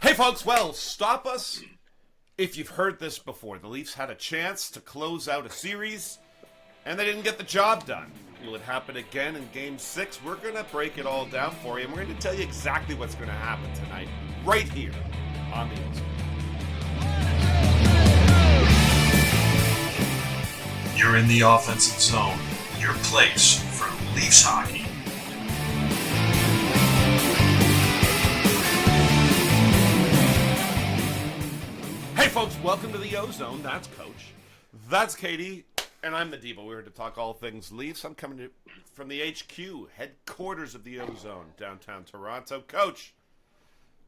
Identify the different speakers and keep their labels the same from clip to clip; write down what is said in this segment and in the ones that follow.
Speaker 1: Hey, folks, well, stop us if you've heard this before. The Leafs had a chance to close out a series, and they didn't get the job done. Will it happen again in Game 6? We're going to break it all down for you, and we're going to tell you exactly what's going to happen tonight, right here on the OZone.
Speaker 2: You're in the offensive zone, your place for Leafs hockey.
Speaker 1: Hey, folks, welcome to the OZone. That's Coach. That's Katie. And I'm the Devo. We're here to talk all things Leafs. I'm coming from the HQ, headquarters of the OZone, downtown Toronto. Coach,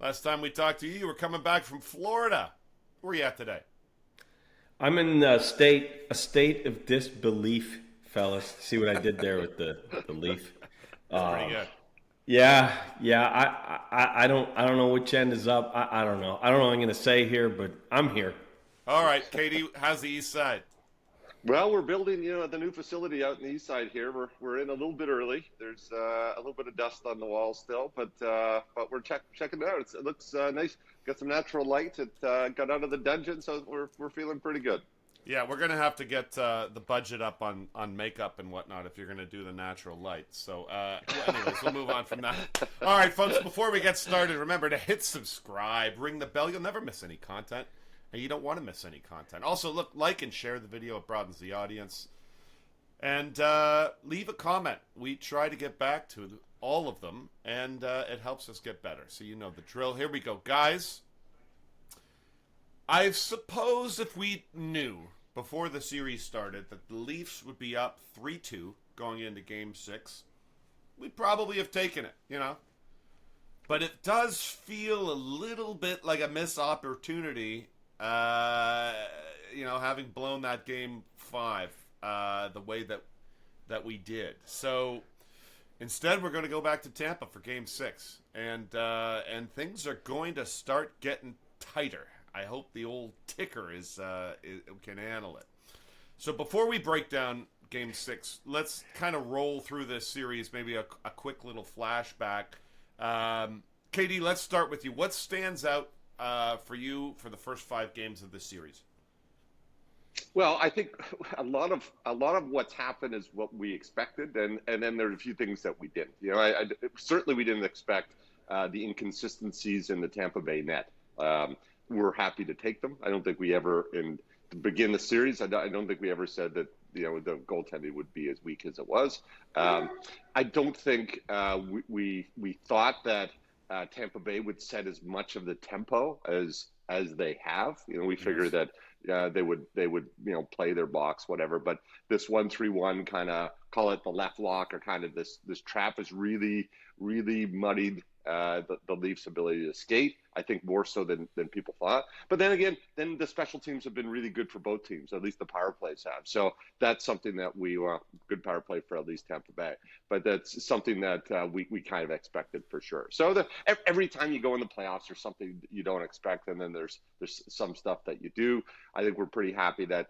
Speaker 1: last time we talked to you, you were coming back from Florida. Where are you at today?
Speaker 3: I'm in a state of disbelief, fellas. See what I did there with the leaf?
Speaker 1: Pretty good.
Speaker 3: Yeah. I don't know which end is up. I don't know. I don't know what I'm going to say here, but I'm here.
Speaker 1: All right, Katie, how's the east side?
Speaker 4: Well, we're building, the new facility out in the east side here. We're in a little bit early. There's a little bit of dust on the walls still, but we're checking it out. It looks nice. Got some natural light. It got out of the dungeon, so we're feeling pretty good.
Speaker 1: Yeah, we're going to have to get the budget up on makeup and whatnot if you're going to do the natural light. So, anyways, we'll move on from that. All right, folks, before we get started, remember to hit subscribe, ring the bell. You'll never miss any content, and you don't want to miss any content. Also, look, like and share the video. It broadens the audience. And leave a comment. We try to get back to all of them, and it helps us get better. So you know the drill. Here we go. Guys, I suppose if we knew before the series started that the Leafs would be up 3-2 going into Game 6, we'd probably have taken it, But it does feel a little bit like a missed opportunity, having blown that Game 5 the way that we did. So instead, we're going to go back to Tampa for Game 6, and things are going to start getting tighter. I hope the old ticker can handle it. So before we break down Game 6, let's kind of roll through this series, maybe a quick little flashback. Katie, let's start with you. What stands out for you for the first 5 games of this series?
Speaker 4: Well, I think a lot of what's happened is what we expected, and then there's a few things that we didn't. Certainly we didn't expect the inconsistencies in the Tampa Bay net. We're happy to take them. I don't think we ever, to begin the series, I don't think we ever said that the goaltending would be as weak as it was. I don't think we thought that Tampa Bay would set as much of the tempo as they have. We figured that they would play their box, whatever. But this 1-3-1 kind of, call it the left lock, or kind of this trap has really muddied the Leafs' ability to skate, I think, more so than people thought. But then again, the special teams have been really good for both teams, at least the power plays have. So that's something that we good power play for at least Tampa Bay. But that's something that we kind of expected for sure. So every time you go in the playoffs, there's something you don't expect, and then there's some stuff that you do. I think we're pretty happy that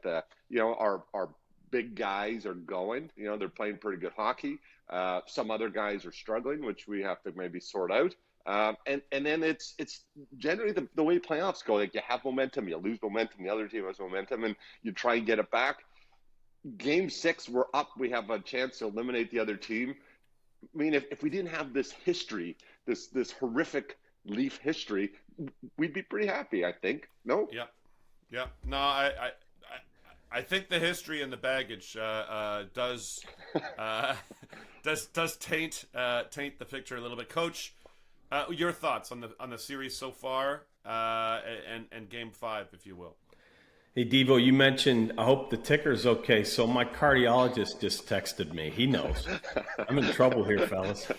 Speaker 4: our big guys are going. They're playing pretty good hockey. Some other guys are struggling, which we have to maybe sort out. And then it's generally the way playoffs go. Like, you have momentum, you lose momentum, the other team has momentum, and you try and get it back. Game 6, we're up. We have a chance to eliminate the other team. I mean, if we didn't have this history, this horrific Leaf history, we'd be pretty happy, I think. No?
Speaker 1: Yeah. No, I think the history and the baggage does taint the picture a little bit. Coach, your thoughts on the series so far, and Game 5, if you will.
Speaker 3: Hey, Devo, you mentioned, I hope the ticker's okay. So my cardiologist just texted me. He knows. I'm in trouble here, fellas.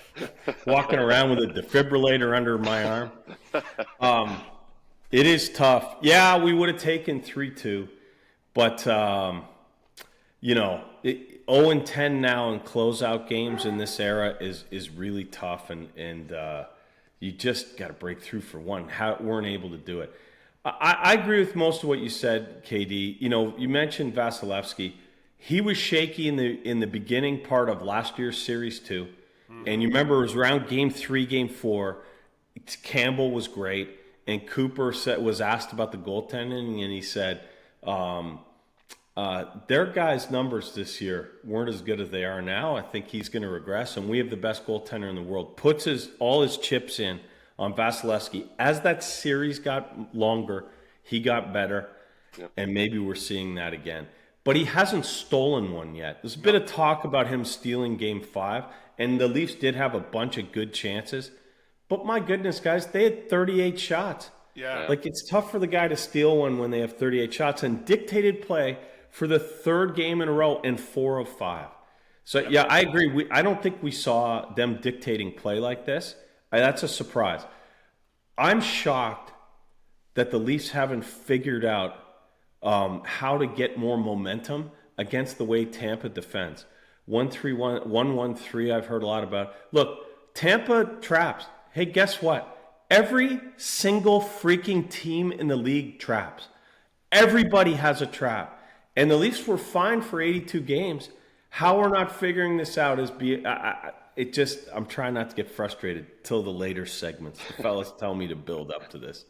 Speaker 3: Walking around with a defibrillator under my arm. It is tough. Yeah, we would have taken 3-2. But, 0-10 now in closeout games in this era is really tough. And you just got to break through for one. Weren't able to do it. I agree with most of what you said, KD. You mentioned Vasilevsky. He was shaky in the beginning part of last year's series too. And you remember it was around Game 3, Game 4. Campbell was great. and Cooper was asked about the goaltending, and he said their guys' numbers this year weren't as good as they are now. I think he's going to regress, and we have the best goaltender in the world. Puts all his chips in on Vasilevsky. As that series got longer, he got better, and maybe we're seeing that again. But he hasn't stolen one yet. There's a bit of talk about him stealing Game 5, and the Leafs did have a bunch of good chances. But my goodness, guys, they had 38 shots.
Speaker 1: Yeah.
Speaker 3: Like, it's tough for the guy to steal one when they have 38 shots, and dictated play for the third game in a row and 4 of 5. So, yeah, I agree. I don't think we saw them dictating play like this. That's a surprise. I'm shocked that the Leafs haven't figured out how to get more momentum against the way Tampa defends. 1-3-1, 1-1-3, I've heard a lot about. Look, Tampa traps. Hey, guess what? Every single freaking team in the league traps. Everybody has a trap. And the Leafs were fine for 82 games. How we're not figuring this out is I'm trying not to get frustrated till the later segments. The fellas tell me to build up to this.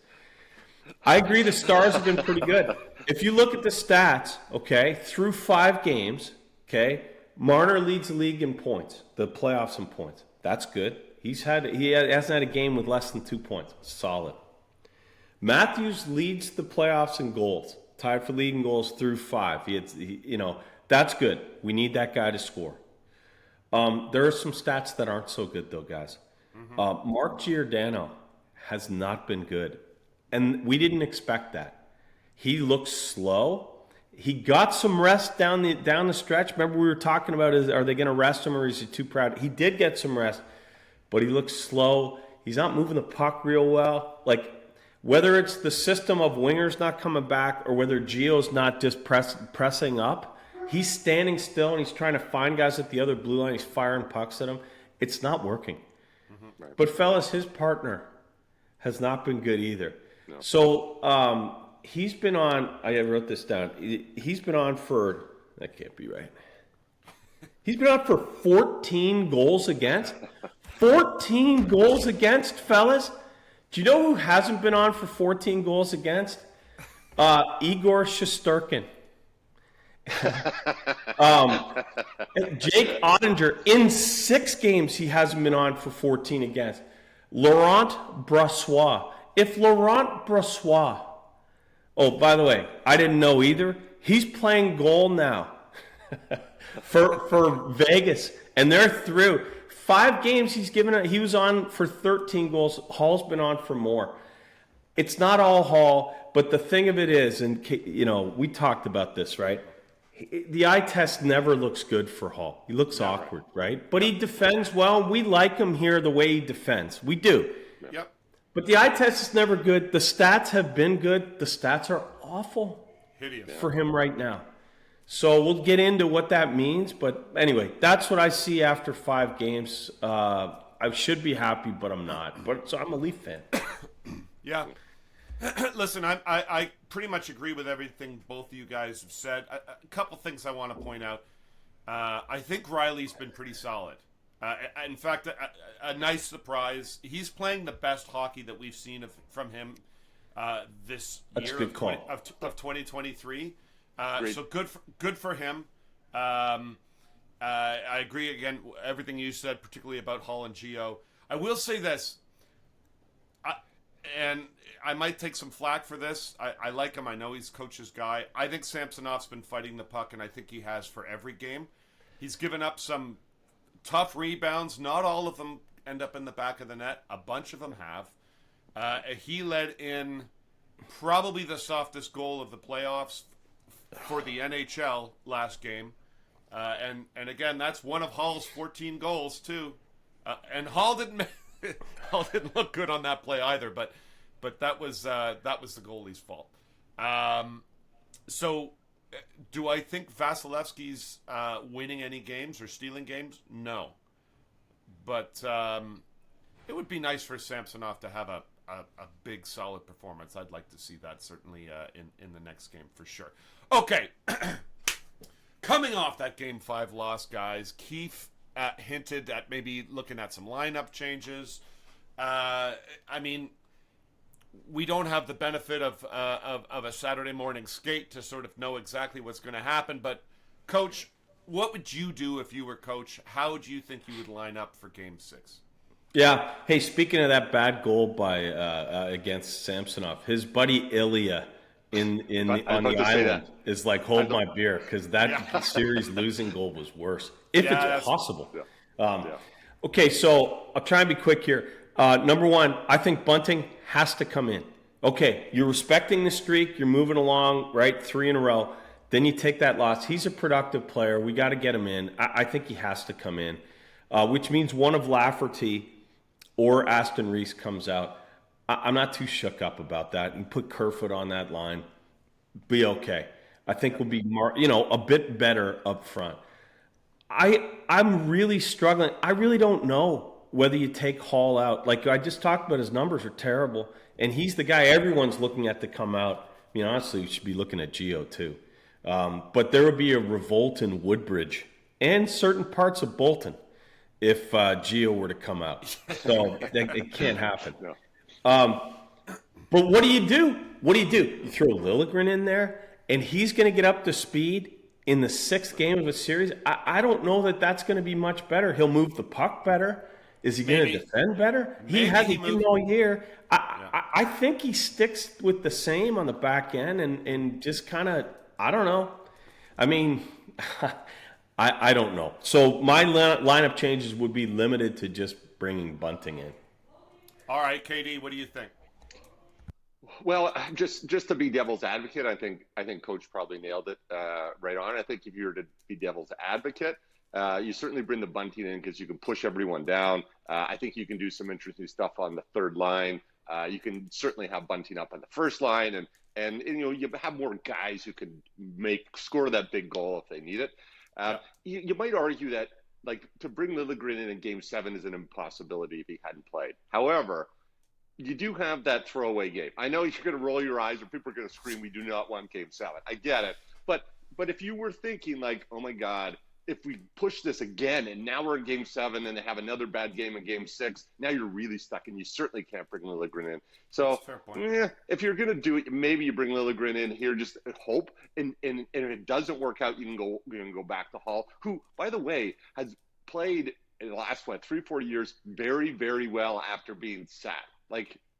Speaker 3: I agree the Stars have been pretty good. If you look at the stats, okay, through 5 games, okay, Marner leads the league in points, the playoffs in points. That's good. He hasn't had a game with less than 2 points. Solid. Matthews leads the playoffs in goals, tied for league in goals through 5. That's good. We need that guy to score. There are some stats that aren't so good, though, guys. Mark Giordano has not been good, and we didn't expect that. He looks slow. He got some rest down the stretch. Remember, we were talking about are they going to rest him, or is he too proud? He did get some rest, but he looks slow. He's not moving the puck real well. Like, whether it's the system of wingers not coming back or whether Gio's not just pressing up, he's standing still and he's trying to find guys at the other blue line. He's firing pucks at them. It's not working. Right. But, fellas, his partner has not been good either. No. So he's been on – I wrote this down. He's been on for – that can't be right. He's been on for 14 goals against. 14 goals against, fellas. Do you know who hasn't been on for 14 goals against? Igor Shesterkin. Jake Ottinger, in 6 games, he hasn't been on for 14 against. Laurent Brossoit. If Laurent Brossoit, oh, by the way, I didn't know either, he's playing goal now for Vegas, and they're through. 5 games he was on for 13 goals. Hall's been on for more. It's not all Hall, but the thing of it is, and we talked about this, right? The eye test never looks good for Hall. He looks awkward, right? But he defends well. We like him here the way he defends. We do.
Speaker 1: Yep.
Speaker 3: But the eye test is never good. The stats have been good. The stats are awful for him right now. So we'll get into what that means. But anyway, that's what I see after 5 games. I should be happy, but I'm not. So I'm a Leaf fan.
Speaker 1: Yeah. Listen, I pretty much agree with everything both of you guys have said. A couple things I want to point out. I think Riley's been pretty solid. In fact, a nice surprise. He's playing the best hockey that we've seen from him this
Speaker 3: That's
Speaker 1: year
Speaker 3: a good call.
Speaker 1: of 2023. So good for him. I agree again everything you said, particularly about Hall and Gio. I will say this, and I might take some flack for this. I like him. I know he's coach's guy. I think Samsonov's been fighting the puck, and I think he has for every game. He's given up some tough rebounds. Not all of them end up in the back of the net. A bunch of them have. He led in probably the softest goal of the playoffs for the NHL last game. And again, that's one of Hall's 14 goals too. And Hall didn't look good on that play either, but that was the goalie's fault. So do I think Vasilevsky's winning any games or stealing games? No. But it would be nice for Samsonov to have a big, solid performance. I'd like to see that certainly in the next game for sure. Okay. Coming off that Game 5 loss, guys, Keefe hinted at maybe looking at some lineup changes. I mean, we don't have the benefit of a Saturday morning skate to sort of know exactly what's going to happen. But, Coach, what would you do if you were coach? How would you think you would line up for Game 6?
Speaker 3: Yeah. Hey, speaking of that bad goal by against Samsonov, his buddy Ilya on the island is like, hold my beer, because that series losing goal was worse, if it's possible. Okay, so I'll try and be quick here. Number one, I think Bunting has to come in. Okay, you're respecting the streak. You're moving along, right? 3 in a row. Then you take that loss. He's a productive player. We got to get him in. I think he has to come in, which means one of Lafferty or Aston Reese comes out. I'm not too shook up about that. And put Kerfoot on that line. Be okay. I think we'll be more, a bit better up front. I'm really struggling. I really don't know whether you take Hall out. Like I just talked about, his numbers are terrible, and he's the guy everyone's looking at to come out. I mean, honestly, you should be looking at Gio too. But there would be a revolt in Woodbridge and certain parts of Bolton if Gio were to come out. So it can't happen. But what do you do? You throw Liljegren in there, and he's going to get up to speed in the 6th game of a series. I don't know that that's going to be much better. He'll move the puck better. Is he going to defend better? He hasn't been all year. I think he sticks with the same on the back end and just kind of, I don't know. I mean, I don't know. So my lineup changes would be limited to just bringing Bunting in.
Speaker 1: All right, KD, what do you think?
Speaker 4: Well, just to be devil's advocate, I think Coach probably nailed it right on. I think if you were to be devil's advocate, you certainly bring the Bunting in because you can push everyone down. I think you can do some interesting stuff on the third line. You can certainly have Bunting up on the first line, and you have more guys who can score that big goal if they need it. You might argue that to bring Liljegren in Game 7 is an impossibility if he hadn't played. However, you do have that throwaway game. I know you're going to roll your eyes or people are going to scream, we do not want Game 7. I get it. But if you were thinking oh my God, if we push this again and now we're in Game 7 and they have another bad game in Game 6, now you're really stuck and you certainly can't bring Liljegren in. So if you're going to do it, maybe you bring Liljegren in here, just hope. And if it doesn't work out, you can go back to Hall, who, by the way, has played in the last, 3-4 years very, very well after being sat.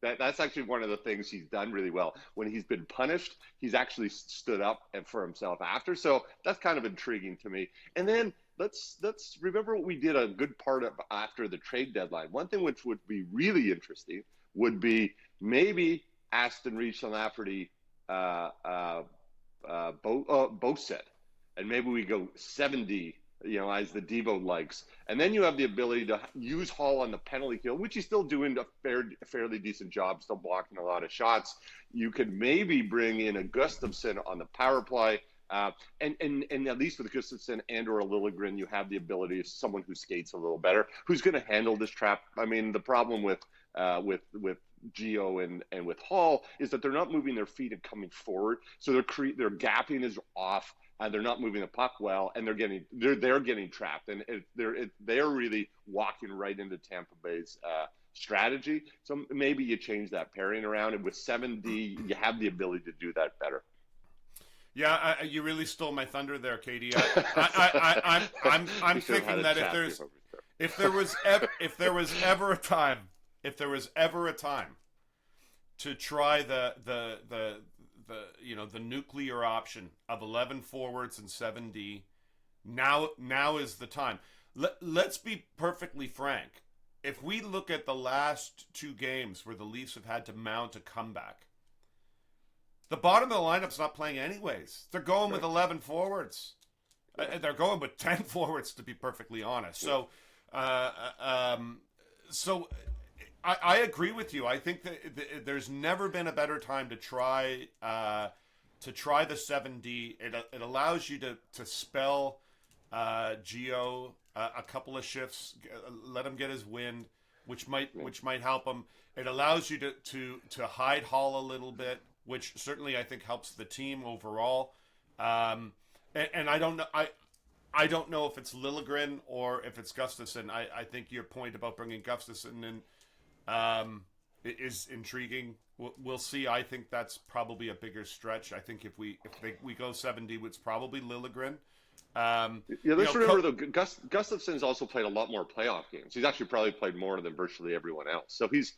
Speaker 4: That's actually one of the things he's done really well. When he's been punished, he's actually stood up for himself after. So that's kind of intriguing to me. And then let's remember what we did a good part of after the trade deadline. One thing which would be really interesting would be maybe Aston Reese and Lafferty both set. And maybe we go 70 as the Devo likes. And then you have the ability to use Hall on the penalty kill, which he's still doing a fairly decent job, still blocking a lot of shots. You could maybe bring in a Gustafsson on the power play. And at least with Gustafsson and or a Liljegren, you have the ability of someone who skates a little better, who's going to handle this trap. I mean, the problem with Gio and with Hall is that they're not moving their feet and coming forward. So their gapping is off. They're not moving the puck well, and they're getting trapped, and they're really walking right into Tampa Bay's strategy. So maybe you change that pairing around, and with 7D, you have the ability to do that better.
Speaker 1: Yeah, you really stole my thunder there, Katie. I'm thinking that if there was ever a time to try the nuclear option of 11 forwards and 7D, now is the time. Let's be perfectly frank. If we look at the last 2 games where the Leafs have had to mount a comeback, the bottom of the lineup's not playing anyways. They're going with 11 forwards. They're going with 10 forwards, to be perfectly honest. So, I agree with you. I think that there's never been a better time to try the 7D. It allows you to spell Gio a couple of shifts, let him get his wind, which might help him. It allows you to hide Hall a little bit, which certainly I think helps the team overall. And I don't know. I don't know if it's Liljegren or if it's Gustafsson. I think your point about bringing Gustafsson in is intriguing. We'll see. I think that's probably a bigger stretch. I think if we go 7D, it's probably Liljegren.
Speaker 4: Yeah, let's remember though, Gustafson's also played a lot more playoff games. He's actually probably played more than virtually everyone else. So he's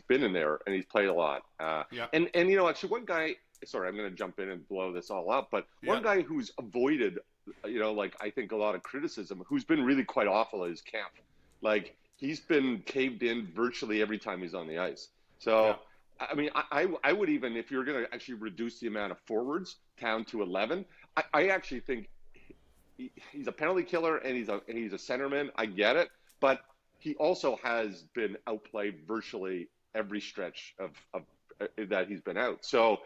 Speaker 4: been in there and he's played a lot.
Speaker 1: Yeah.
Speaker 4: And actually one guy. Sorry, I'm going to jump in and blow this all up. But one guy who's avoided, like I think a lot of criticism, who's been really quite awful is Keefe. Like he's been caved in virtually every time he's on the ice. So. I mean, I would even, if you're going to actually reduce the amount of forwards down to 11, I actually think he's a penalty killer and he's a centerman. I get it, but he also has been outplayed virtually every stretch of that he's been out. So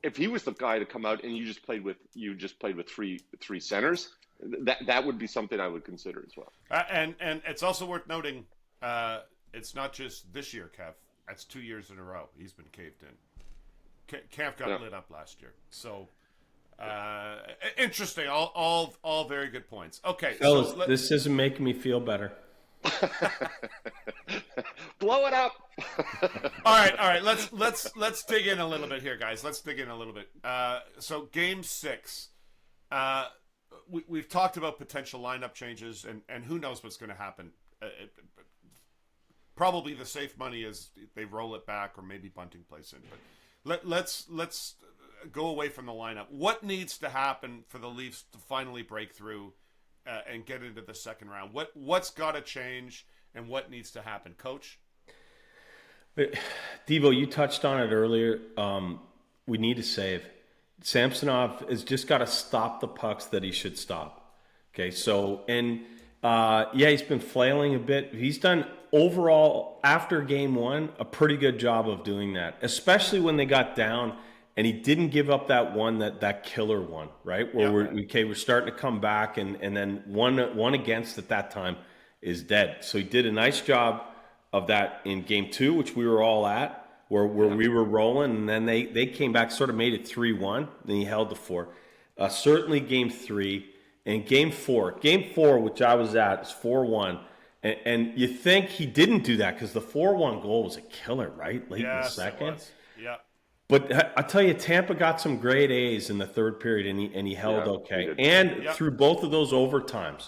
Speaker 4: if he was the guy to come out and you just played with three centers, that would be something I would consider as well.
Speaker 1: And it's also worth noting, it's not just this year, Kev. That's 2 years in a row he's been caved in. Keefe got lit up last year, so interesting. All very good points. Okay,
Speaker 3: fellas, this isn't making me feel better.
Speaker 4: Blow it up.
Speaker 1: all right. Let's dig in a little bit here, guys. Let's dig in a little bit. So Game 6, we've talked about potential lineup changes, and who knows what's going to happen. Probably the safe money is they roll it back or maybe Bunting plays in. But let's go away from the lineup. What needs to happen for the Leafs to finally break through and get into the second round? What's got to change and what needs to happen, Coach?
Speaker 3: But, Devo, you touched on it earlier. We need to save. Samsonov has just got to stop the pucks that he should stop. Okay, so he's been flailing a bit. He's done overall, after Game 1, a pretty good job of doing that, especially when they got down and he didn't give up that killer one, right? Where we're starting to come back and then one against at that time is dead. So he did a nice job of that in Game 2, which we were all at, where we were rolling, and then they came back, sort of made it 3-1, then he held the 4. Certainly Game 3 and Game 4. Game 4, which I was at, is 4-1. And you think he didn't do that because the 4-1 goal was a killer, right? Late in the second.
Speaker 1: It was. Yeah.
Speaker 3: But I tell you, Tampa got some great A's in the third period, and he held okay. And through both of those overtimes.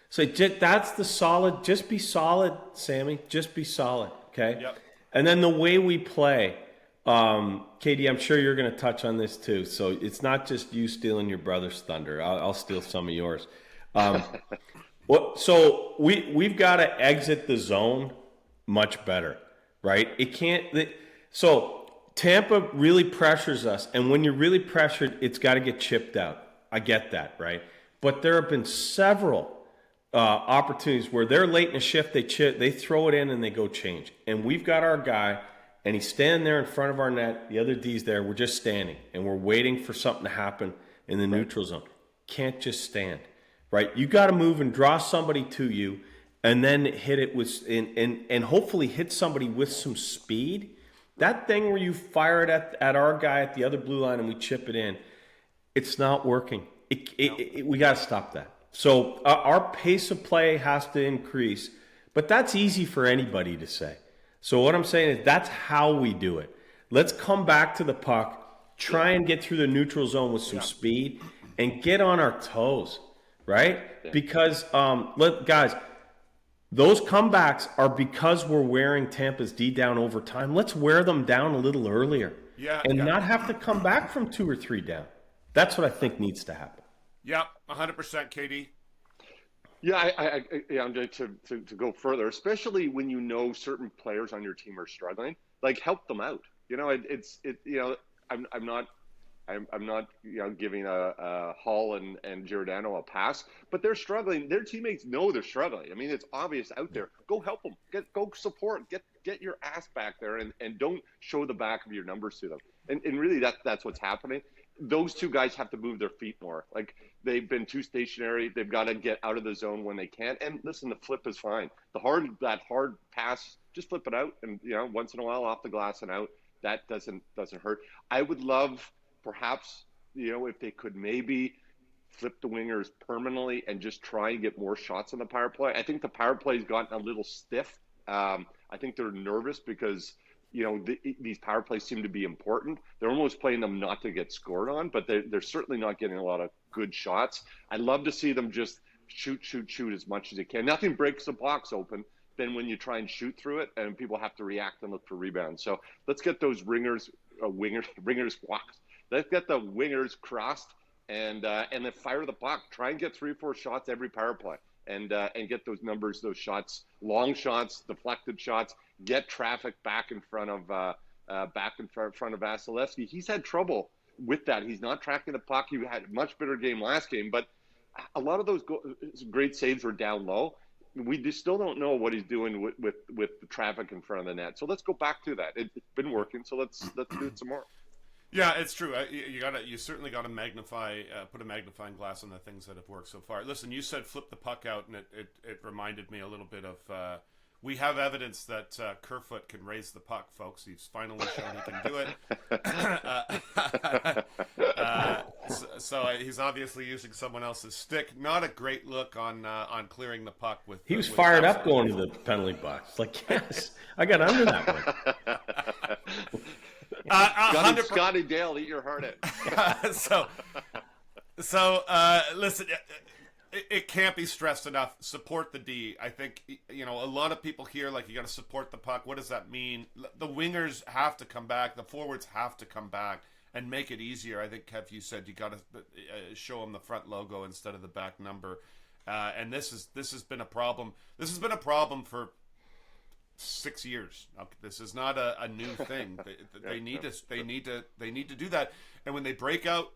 Speaker 3: So that's the solid. Just be solid, Sammy. Just be solid, okay?
Speaker 1: Yep.
Speaker 3: And then the way we play, Katie, I'm sure you're going to touch on this too. So it's not just you stealing your brother's thunder. I'll steal some of yours. So we've got to exit the zone much better, right? It can't. So Tampa really pressures us, and when you're really pressured, it's got to get chipped out. I get that, right? But there have been several opportunities where they're late in a shift, they throw it in and they go change, and we've got our guy, and he's standing there in front of our net. The other D's there. We're just standing, and we're waiting for something to happen in the neutral zone. Can't just stand. Right, you got to move and draw somebody to you, and then hit it with and hopefully hit somebody with some speed. That thing where you fire it at our guy at the other blue line and we chip it in, it's not working. We got to stop that. So our pace of play has to increase, but that's easy for anybody to say. So what I'm saying is that's how we do it. Let's come back to the puck, try and get through the neutral zone with some speed, and get on our toes. Right? Yeah. Because, guys, those comebacks are because we're wearing Tampa's D down over time. Let's wear them down a little earlier. And not have to come back from 2 or 3 down. That's what I think needs to happen.
Speaker 1: Yeah, 100%, Katie.
Speaker 4: Yeah, I'm going to go further, especially when you know certain players on your team are struggling. Like, help them out. I'm not giving a Hall and Giordano a pass, but they're struggling. Their teammates know they're struggling. I mean, it's obvious out there. Go help them. Go support. Get your ass back there, and don't show the back of your numbers to them. And really, that's what's happening. Those two guys have to move their feet more. Like, they've been too stationary. They've got to get out of the zone when they can. And listen, the flip is fine. That hard pass, just flip it out, and once in a while off the glass and out. That doesn't hurt. I would love. Perhaps, if they could maybe flip the wingers permanently and just try and get more shots on the power play. I think the power play has gotten a little stiff. I think they're nervous because these power plays seem to be important. They're almost playing them not to get scored on, but they're certainly not getting a lot of good shots. I'd love to see them just shoot as much as they can. Nothing breaks the box open than when you try and shoot through it and people have to react and look for rebounds. So let's get those wingers walks. Let's get the wingers crossed and then fire the puck. Try and get 3 or 4 shots every power play and get those numbers, those shots, long shots, deflected shots. Get traffic back in front of Vasilevsky. He's had trouble with that. He's not tracking the puck. He had a much better game last game, but a lot of those great saves were down low. We just still don't know what he's doing with the traffic in front of the net. So let's go back to that. It's been working, so let's do it some more.
Speaker 1: Yeah, it's true. You certainly got to put a magnifying glass on the things that have worked so far. Listen, you said flip the puck out, and it reminded me a little bit of. We have evidence that Kerfoot can raise the puck, folks. He's finally shown he can do it. So he's obviously using someone else's stick. Not a great look on clearing the puck with.
Speaker 3: He was fired up going to the penalty box. Like, yes, I got under that one.
Speaker 4: Scotty Dale, eat your heart out.
Speaker 1: So listen. It can't be stressed enough. Support the D. I think, a lot of people here, like, you got to support the puck. What does that mean? The wingers have to come back. The forwards have to come back and make it easier. I think, Kev, you said you got to show them the front logo instead of the back number. And this has been a problem. This has been a problem for 6 years. This is not a new thing. They need to do that. And when they break out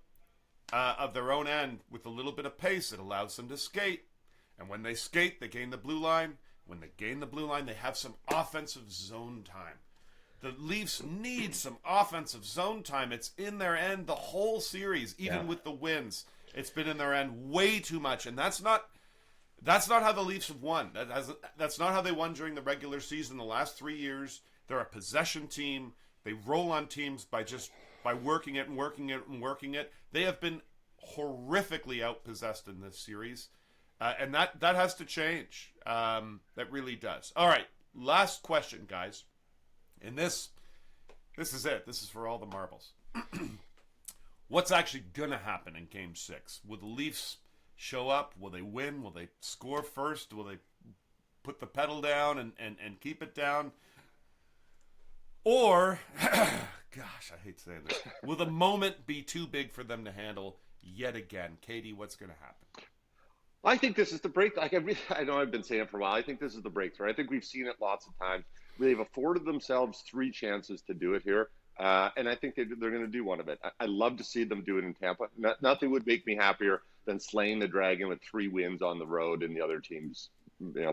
Speaker 1: of their own end with a little bit of pace, it allows them to skate. And when they skate, they gain the blue line. When they gain the blue line, they have some offensive zone time. The Leafs need some offensive zone time. It's in their end the whole series, even with the wins. It's been in their end way too much, and that's not how the Leafs have won. That's not how they won during the regular season the last 3 years. They're a possession team. They roll on teams by working it and working it and working it. They have been horrifically outpossessed in this series, and that has to change. That really does. All right, last question, guys. And this is it. This is for all the marbles. What's actually going to happen in Game 6? Will the Leafs show up? Will they win? Will they score first? Will they put the pedal down and keep it down? Or, gosh, I hate saying this. Will the moment be too big for them to handle yet again? Katie, what's going to happen?
Speaker 4: I think this is the break. I know I've been saying it for a while. I think this is the breakthrough. I think we've seen it lots of times. They've afforded themselves 3 chances to do it here, and I think they're going to do one of it. I love to see them do it in Tampa. Nothing would make me happier than slaying the Dragon with 3 wins on the road in the other team's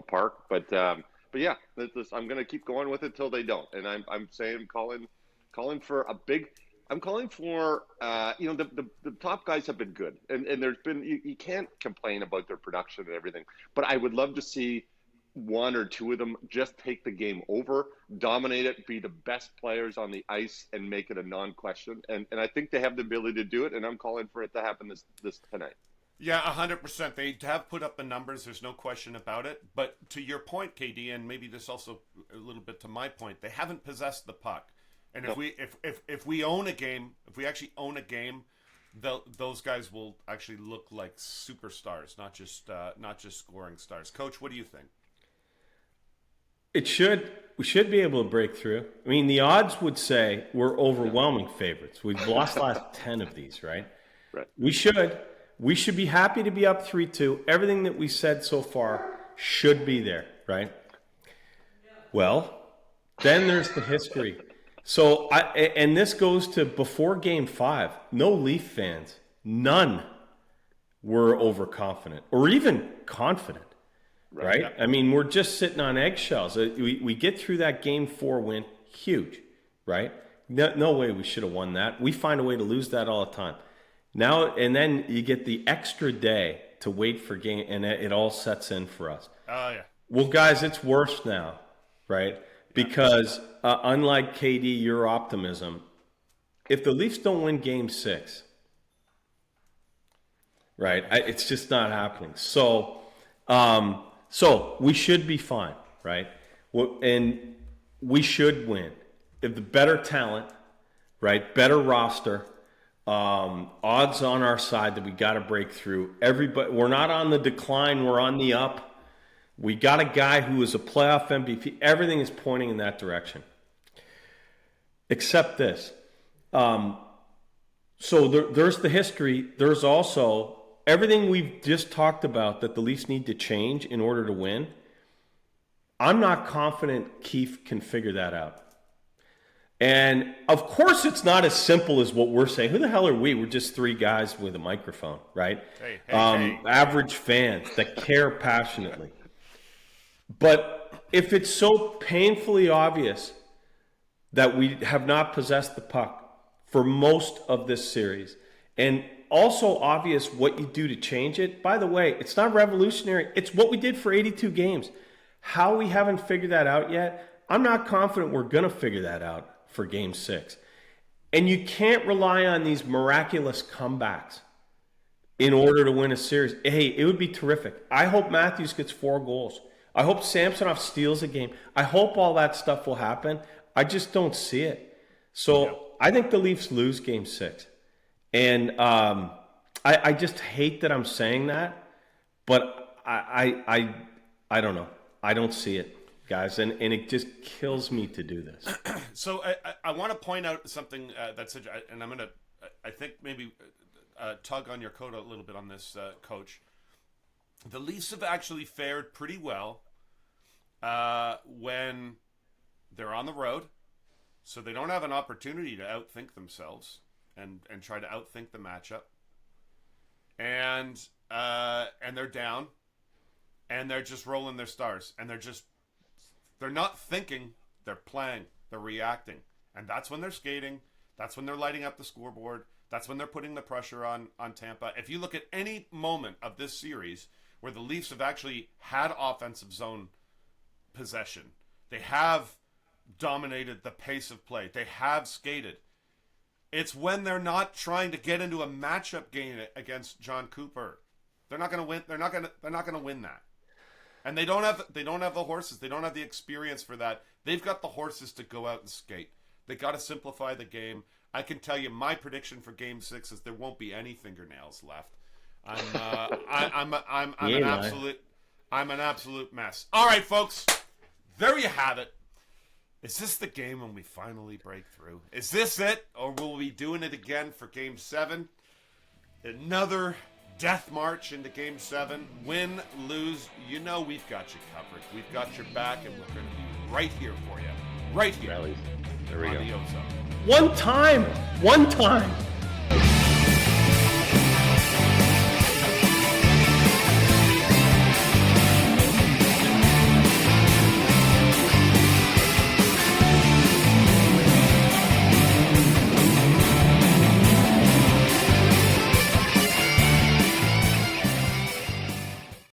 Speaker 4: park. But yeah, I'm going to keep going with it till they don't. And I'm saying, calling for a big. I'm calling for the top guys have been good, and there's been you can't complain about their production and everything. But I would love to see 1 or 2 of them just take the game over, dominate it, be the best players on the ice, and make it a non-question. And I think they have the ability to do it. And I'm calling for it to happen this tonight.
Speaker 1: Yeah, 100%. They have put up the numbers. There's no question about it. But to your point, KD, and maybe this also a little bit to my point, they haven't possessed the puck. And if we own a game, if we actually own a game, those guys will actually look like superstars, not just scoring stars. Coach, what do you think?
Speaker 3: We should be able to break through. I mean, the odds would say we're overwhelming favorites. We've lost last 10 of these, right?
Speaker 4: Right.
Speaker 3: We should be happy to be up 3-2. Everything that we said so far should be there, right? Well, then there's the history. So, and this goes to before Game 5. No Leaf fans, none were overconfident or even confident, right?
Speaker 4: Yeah.
Speaker 3: I mean, we're just sitting on eggshells. We get through that Game 4 win, huge, right? No way we should have won that. We find a way to lose that all the time. Now, and then you get the extra day to wait for game, and it all sets in for us.
Speaker 1: Oh, yeah.
Speaker 3: Well, guys, it's worse now, right? Because unlike KD, your optimism, if the Leafs don't win Game 6, right, it's just not happening. So we should be fine, right? And we should win. the better talent, right? Better roster. Odds on our side that we got to break through. Everybody, we're not on the decline. We're on the up. We got a guy who is a playoff MVP. Everything is pointing in that direction. Except this. So there's the history. There's also everything we've just talked about that the Leafs need to change in order to win. I'm not confident Keefe can figure that out. And, of course, it's not as simple as what we're saying. Who the hell are we? We're just three guys with a microphone, right?
Speaker 1: Hey.
Speaker 3: Average fans that care passionately. But if it's so painfully obvious that we have not possessed the puck for most of this series, and also obvious what you do to change it, by the way, it's not revolutionary. It's what we did for 82 games. How we haven't figured that out yet, I'm not confident we're going to figure that out for Game 6. And you can't rely on these miraculous comebacks in order to win a series. Hey, it would be terrific. I hope Matthews gets 4 goals. I hope Samsonov steals a game. I hope all that stuff will happen. I just don't see it. So I think the Leafs lose Game 6. And I just hate that I'm saying that, but I don't know. I don't see it, guys, and it just kills me to do this.
Speaker 1: So I want to point out something that's, and I'm going to, I think maybe tug on your coat a little bit on this, Coach. The Leafs have actually fared pretty well when they're on the road, so they don't have an opportunity to outthink themselves and try to outthink the matchup. And they're down, and they're just rolling their stars, and they're not thinking, they're playing, they're reacting. And that's when they're skating, that's when they're lighting up the scoreboard, that's when they're putting the pressure on Tampa. If you look at any moment of this series where the Leafs have actually had offensive zone possession, they have dominated the pace of play, they have skated, it's when they're not trying to get into a matchup game against John Cooper. They're not going to win. They're not going to win that. And they don't have the horses. They don't have the experience for that. They've got the horses to go out and skate. They got to simplify the game. I can tell you my prediction for Game 6 is there won't be any fingernails left. I'm an absolute mess. All right, folks. There you have it. Is this the game when we finally break through? Is this it? Or will we be doing it again for Game 7? Another death march into Game 7. Win, lose, you know we've got you covered. We've got your back, and we're going to be right here for you. Right here.
Speaker 3: There we
Speaker 1: on
Speaker 3: go.
Speaker 1: the OZone.
Speaker 3: One time.